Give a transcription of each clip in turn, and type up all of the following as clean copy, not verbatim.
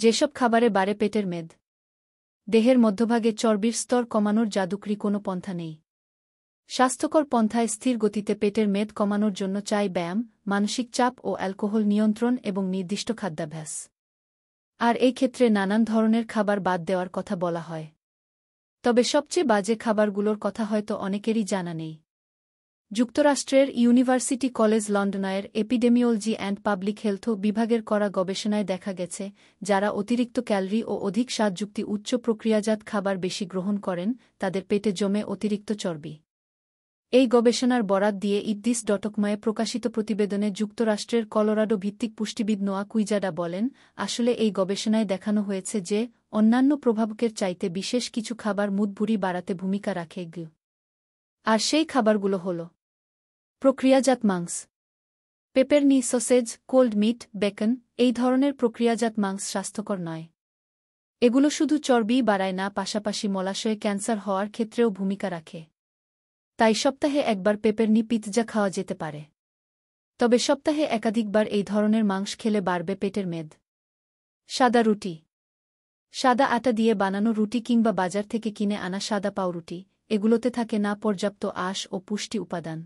যেসব খাবারে বাড়ে পেটের মেদ। দেহের মধ্যভাগে চর্বির স্তর কমানোর জাদুকরি কোনো পন্থা নেই। স্বাস্থ্যকর পন্থায় স্থির গতিতে পেটের মেদ কমানোর জন্য চাই ব্যায়াম, মানসিক চাপ ও অ্যালকোহল নিয়ন্ত্রণ এবং নির্দিষ্ট খাদ্যাভ্যাস। আর এই ক্ষেত্রে নানান ধরনের খাবার বাদ দেওয়ার কথা বলা হয়। তবে সবচেয়ে বাজে খাবারগুলোর কথা হয়তো অনেকেরই জানা নেই। যুক্তরাষ্ট্রের ইউনিভার্সিটি কলেজ লন্ডনের এপিডেমিওলজি অ্যান্ড পাবলিক হেলথ বিভাগের করা গবেষণায় দেখা গেছে, যারা অতিরিক্ত ক্যালোরি ও অধিক স্বাদযুক্ত উচ্চ প্রক্রিয়াজাত খাবার বেশি গ্রহণ করেন, তাদের পেটে জমে অতিরিক্ত চর্বি। এই গবেষণার বরাত দিয়ে ইদ্দিস.কমে প্রকাশিত প্রতিবেদনে যুক্তরাষ্ট্রের কলোরাডো ভিত্তিক পুষ্টিবিদ নোয়া কুইজাডা বলেন, আসলে এই গবেষণায় দেখানো হয়েছে যে অন্যান্য প্রভাবকের চাইতে বিশেষ কিছু খাবার মুদভুরি বাড়াতে ভূমিকা রাখে। আর সেই খাবারগুলো হল প্রক্রিয়াজাত মাংস, pepperoni, sausage, cold meat, bacon. এই ধরনের প্রক্রিয়াজাত মাংস স্বাস্থ্যকর নয়। এগুলো শুধু চর্বিই বাড়ায় না, পাশাপাশি মলাশয়ে ক্যান্সার হওয়ার ক্ষেত্রেও ভূমিকা রাখে। তাই সপ্তাহে একবার পেপারনি পিৎজা খাওয়া যেতে পারে। তবে সপ্তাহে একাধিকবার এই ধরনের মাংস খেলে বাড়বে পেটের মেদ। সাদা রুটি, সাদা আটা দিয়ে বানানো রুটি কিংবা বাজার থেকে কিনে আনা সাদা পাউরুটি, এগুলোতে থাকে না পর্যাপ্ত আঁশ ও পুষ্টি উপাদান।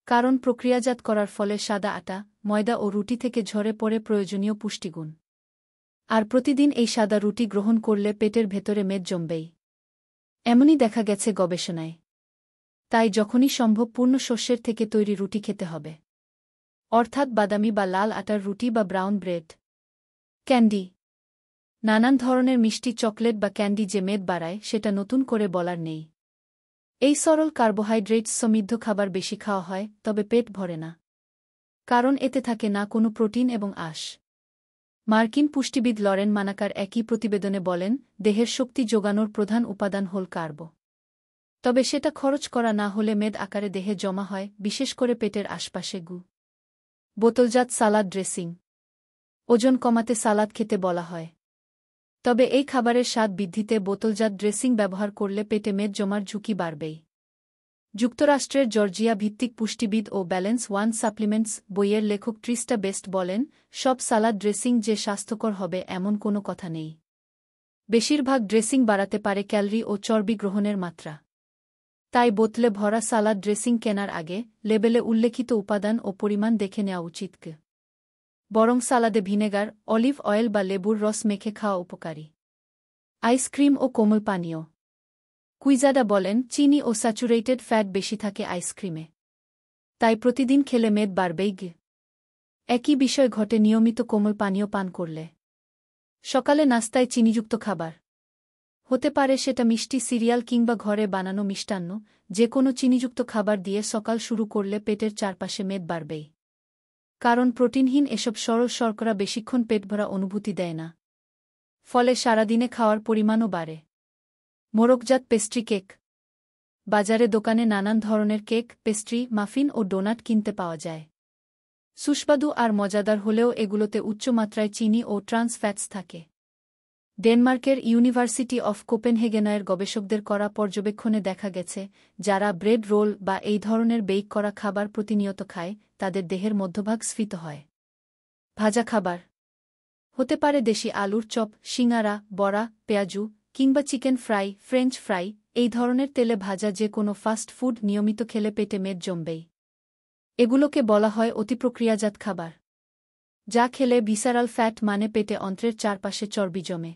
কারণ প্রক্রিয়াজাত করার ফলে সাদা আটা, ময়দা ও রুটি থেকে ঝরে পড়ে প্রয়োজনীয় পুষ্টিগুণ। আর প্রতিদিন এই সাদা রুটি গ্রহণ করলে পেটের ভেতরে মেদ জমবেই। এমনই দেখা গেছে গবেষণায়। তাই যখনই সম্ভব পূর্ণ শস্যের থেকে তৈরি রুটি খেতে হবে। অর্থাৎ বাদামি বা লাল আটার রুটি বা ব্রাউন ব্রেড। ক্যান্ডি, নানান ধরনের মিষ্টি, চকলেট বা ক্যান্ডি যে মেদ বাড়ায় সেটা নতুন করে বলার নেই। এই সরল কার্বোহাইড্রেটস সমৃদ্ধ খাবার বেশি খাওয়া হয়, তবে পেট ভরে না। কারণ এতে থাকে না কোনো প্রোটিন এবং আঁশ। মার্কিন পুষ্টিবিদ লরেন মানাকার একই প্রতিবেদনে বলেন, দেহের শক্তি যোগানোর প্রধান উপাদান হল কার্ব। তবে সেটা খরচ করা না হলে মেদ আকারে দেহে জমা হয়, বিশেষ করে পেটের আশপাশে। বোতলজাত সালাদ ড্রেসিং, ওজন কমাতে সালাদ খেতে বলা হয়। তবে এই খাবারের স্বাদ বৃদ্ধিতে বোতলজাত ড্রেসিং ব্যবহার করলে পেটে মেদ জমার ঝুঁকি বাড়বেই। যুক্তরাষ্ট্রের জর্জিয়া ভিত্তিক পুষ্টিবিদ ও ব্যালেন্স ওয়ান সাপ্লিমেন্টস বইয়ের লেখক ট্রিস্টা বেস্ট বলেন, সব সালাদ ড্রেসিং যে স্বাস্থ্যকর হবে এমন কোনো কথা নেই। বেশিরভাগ ড্রেসিং বাড়াতে পারে ক্যালোরি ও চর্বি গ্রহণের মাত্রা। তাই বোতলে ভরা সালাদ ড্রেসিং কেনার আগে লেবেলে উল্লেখিত উপাদান ও পরিমাণ দেখে নেওয়া উচিত। বরং সালাদে ভিনেগার, অলিভ অয়েল বা লেবুর রস মেখে খাওয়া উপকারী। আইসক্রিম ও কোমল পানীয়। কুইজাডা বলেন, চিনি ও স্যাচুরেটেড ফ্যাট বেশি থাকে আইসক্রিমে। তাই প্রতিদিন খেলে মেদ বাড়বেই। একই বিষয় ঘটে নিয়মিত কোমল পানীয় পান করলে। সকালে নাস্তায় চিনিযুক্ত খাবার হতে পারে, সেটা মিষ্টি, সিরিয়াল কিংবা ঘরে বানানো মিষ্টান্ন। যে কোনো চিনিযুক্ত খাবার দিয়ে সকাল শুরু করলে পেটের চারপাশে মেদ বাড়বেই। কারণ প্রোটিনহীন এসব সরল শর্করা বেশিক্ষণ পেট ভরা অনুভূতি দেয় না। ফলে সারাদিনে খাওয়ার পরিমাণও বাড়ে। মোড়কজাত পেস্ট্রি কেক, বাজারে দোকানে নানান ধরনের কেক, পেস্ট্রি, মাফিন ও ডোনাট কিনতে পাওয়া যায়। সুস্বাদু আর মজাদার হলেও এগুলোতে উচ্চমাত্রায় চিনি ও ট্রান্স ফ্যাটস থাকে। ডেনমার্কের ইউনিভার্সিটি অফ কোপেনহেগেনের গবেষকদের করা পর্যবেক্ষণে দেখা গেছে, যারা ব্রেড রোল বা এই ধরনের বেক করা খাবার প্রতিনিয়ত খায়, তাদের দেহের মধ্যভাগ স্ফীত হয়। ভাজা খাবার হতে পারে দেশি আলুর চপ, সিঙ্গারা, বড়া, পেঁয়াজু কিংবা চিকেন ফ্রাই, ফ্রেঞ্চ ফ্রাই। এই ধরনের তেলে ভাজা যে কোনো ফাস্ট ফুড নিয়মিত খেলে পেটে মেদ জমবেই। এগুলোকে বলা হয় অতিপ্রক্রিয়াজাত খাবার, যা খেলে ভিসারাল ফ্যাট মানে পেটে অন্ত্রের চারপাশে চর্বি জমে।